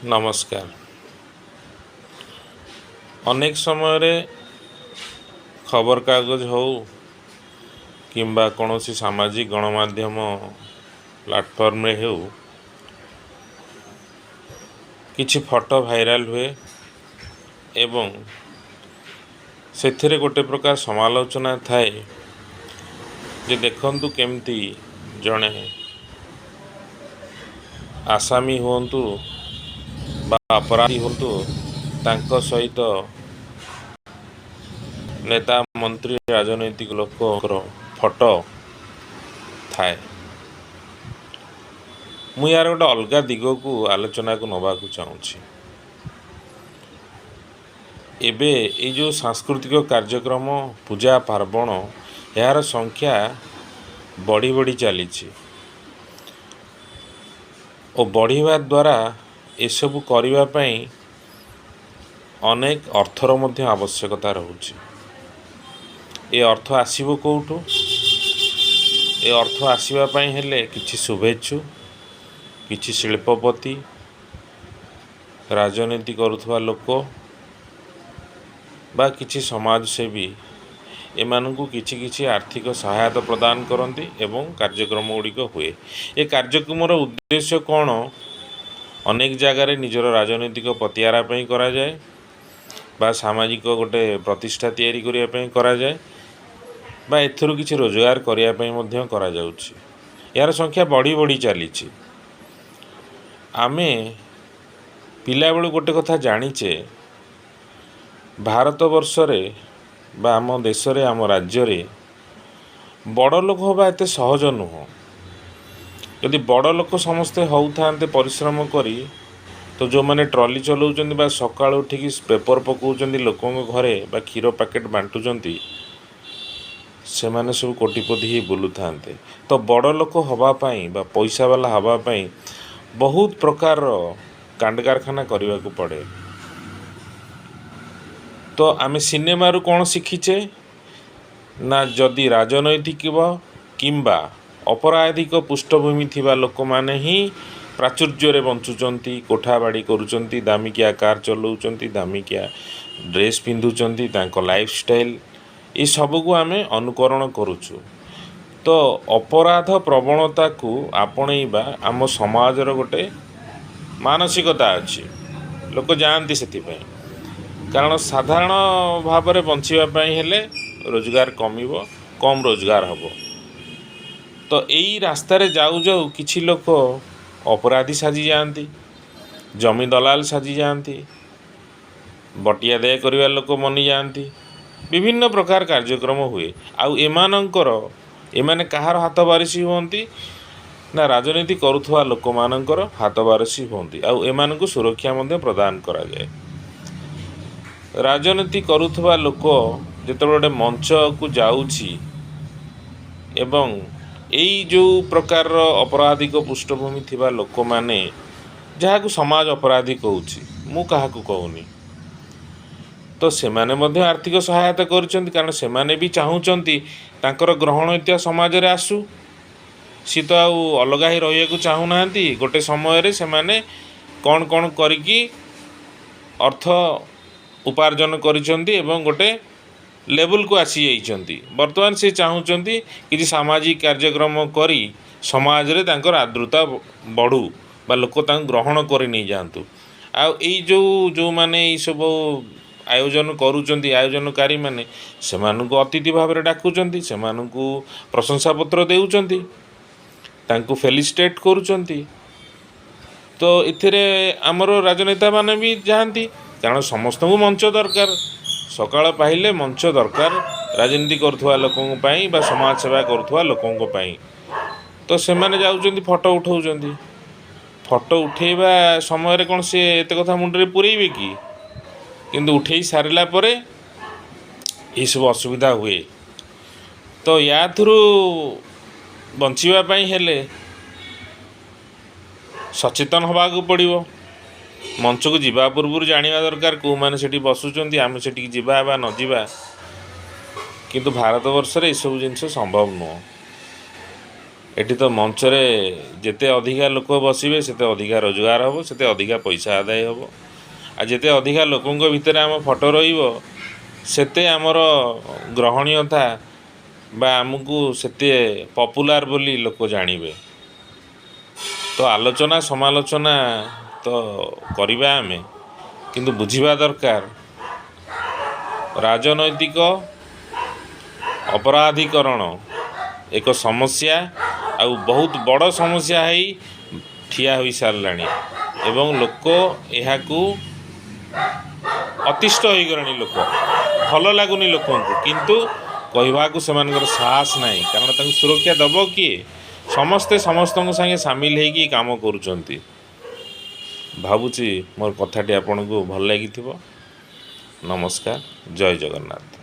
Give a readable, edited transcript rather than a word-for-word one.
नमस्कार। अनेक समय खबर कागज हो किंबा कौन सामाजिक गणमाध्यम प्लाटफॉर्म रे हो किछि फोटो भाइराल हुए एवं से गोटे प्रकार समालोचना थाए जे देखंतु केमती जड़े आसामी हुंतु बा अपराधी हुंतु तांको सहित नेता मंत्री राजनैतिक लोकर फोटो थाए। मु यार गोटे अलग दिग को आलोचना को नवा चाहूँगी। एबे ये जो सांस्कृतिक कार्यक्रम पूजा पार्वण यार संख्या बढ़ी बढ़ी चली और बढ़िया द्वारा एसबू करने अनेक अर्थर मध्य आवश्यकता रोचे। ये अर्थ आसीबो कोठू? ये अर्थ आसवाई हेले किछि शुभेच्छु किछि शिल्पपति राजनीति करुवा लोक बा किछि समाजसेवी एमानंकु किछि किछि आर्थिक सहायता प्रदान करती एवं कार्यक्रम गुड़िक हुए। ये कार्यक्रमर उद्देश्य कौन? अनेक जगार निजर राजनैतिक पतियारा करा जाए बा सामाजिक गोटे प्रतिष्ठा तैयारी करने करा जाए बा एथुरु किछि रोजगार करने मध्य करा जाउछि। यार संख्या बढ़ी बढ़ी चली। आमे पिला बेलू गोटे कथा जानिचे भारत वर्षरे बा आम देश रे आम राज्य रे बड़ लोक हवा एते सहज नुह। यदि बड़ लोक समस्ते होउथांते परिश्रम करी तो जो माने ट्रॉली चलाउछन्ति बा सकाळ उठिकी पेपर पकाउछन्ति लोकों घरे बा क्षीर पैकेट बांटुछन्ति से माने सब कोटिपति ही बुलु थांते। तो बड़ लोक हवा पाई बा पैसा वाला हवा पाई बहुत प्रकार कांड कारखाना करने को पड़े। तो आमे सिनेमा रु कौन शिखीचे ना जदि राजनैतिक किंबा अपराधिक पृष्ठभूमि थिबा लोक माने ही प्राचुर्य रे बंचुचंती कोठाबाड़ी करूचंती दामिकिया कार चलाउचंती दामिकिया ड्रेस पिंधुचंती तांको लाइफस्टाइल ये सब को आमे अनुकरण करूचु। तो अपराध प्रवणता को आपणैबा आम समाजर गोटे मानसिकता अच्छी लोक जानती से कारण साधारण भाव में बंचापी हेले रोजगार कमिबो कम रोजगार हबो। तो यही रास्ता रे जाऊ जाऊ किछि लोक अपराधी साजी जाती जमी दलाल साजी जाती बटिया दे करवा लोक मनी जाती विभिन्न प्रकार कार्यक्रम हुए। आउ एमाने कहार हाथ बारिशी होती ना राजनीति करुवा लोक मानकर हाथ बारिशी होती आउ एमानंकु सुरक्षा मध्य प्रदान करा जाए। राजनीति करुवा लोक जिते मंच को जाऊँगी एवं यही जो प्रकार अपराधिक पृष्ठभूमि थिबा लोक माने जहाँ को समाज अपराधी कहूँ मु क्या कहूनी तो से माने मध्य आर्थिक सहायता करुछन्ति कारण से माने भी चाहूँगी तांकर ग्रहणीयता समाज रे आसू। सी तो आउ अलग ही रहिया को चाहूना गोटे समय से माने कौन कौन करिकी अर्थ उपार्जन करिसंती एवं गोटे लेवल को आसी जाइछंती। वर्तमान से चाहूँगी कि सामाजिक कार्यक्रम करी समाज रे तांकर आदृता बढ़ू बा लोक तांको ग्रहण करि नहीं जातु। आ जो माने ई सब आयोजन करुचंती आयोजनकारी माने सेमानंकु अतिथि भाव में डाकुचंती सेमानंकु प्रशंसा पत्र देउचंती तांको फेलिसिटेट करुचंती। तो इथिरे आमर राजनेता माने भी जाती कारण समस्त को मंच दरकार सकाळ पाइले मंच दरकार राजनीति करुवा लोकों पाई बा समाज सेवा करुवा लोकों पाई। तो से माने जाउचंती फोटो उठाउचंती फोटो उठेबा समय कौन से एते कथा मुंडरे पुरेइबे कि किंतु उठे सारिला परे ये सब असुविधा हुए। तो या थ्रु बंचापी हेले सचेतन होबाक पड़िबो। मंच को जीवा पूर्व जानिबा दरकार को माने सेठी बसुचंती आमे सेठी जीवा बा न जीवा किंतु भारत वर्ष रे सब जिनस संभव नुह। ଏଠି ତ ମଞ୍ଚରେ ଯେତେ ଅଧିକା ଲୋକ ବସିବେ ସେତେ ଅଧିକା ରୋଜଗାର ହେବ, ସେତେ ଅଧିକା ପଇସା ଆଦାୟ ହେବ। ଆଉ ଯେତେ ଅଧିକା ଲୋକଙ୍କ ଭିତରେ ଆମ ଫଟୋ ରହିବ ସେତେ ଆମର ଗ୍ରହଣୀୟତା ବା ଆମକୁ ସେତେ ପପୁଲାର ବୋଲି ଲୋକ ଜାଣିବେ। ତ ଆଲୋଚନା ସମାଲୋଚନା ତ କରିବା ଆମେ, କିନ୍ତୁ ବୁଝିବା ଦରକାର ରାଜନୈତିକ ଅପରାଧୀକରଣ ଏକ ସମସ୍ୟା, ଆଉ ବହୁତ ବଡ଼ ସମସ୍ୟା ହେଇ ଠିଆ ହୋଇସାରିଲାଣି ଏବଂ ଲୋକ ଏହାକୁ ଅତିଷ୍ଠ ହୋଇଗଲେଣି। ଲୋକ ଭଲ ଲାଗୁନି ଲୋକଙ୍କୁ, କିନ୍ତୁ କହିବାକୁ ସେମାନଙ୍କର ସାହସ ନାହିଁ, କାରଣ ତାଙ୍କୁ ସୁରକ୍ଷା ଦେବ କିଏ? ସମସ୍ତେ ସମସ୍ତଙ୍କ ସାଙ୍ଗେ ସାମିଲ ହେଇକି କାମ କରୁଛନ୍ତି। ଭାବୁଛି ମୋର କଥାଟି ଆପଣଙ୍କୁ ଭଲ ଲାଗିଥିବ। ନମସ୍କାର, ଜୟ ଜଗନ୍ନାଥ।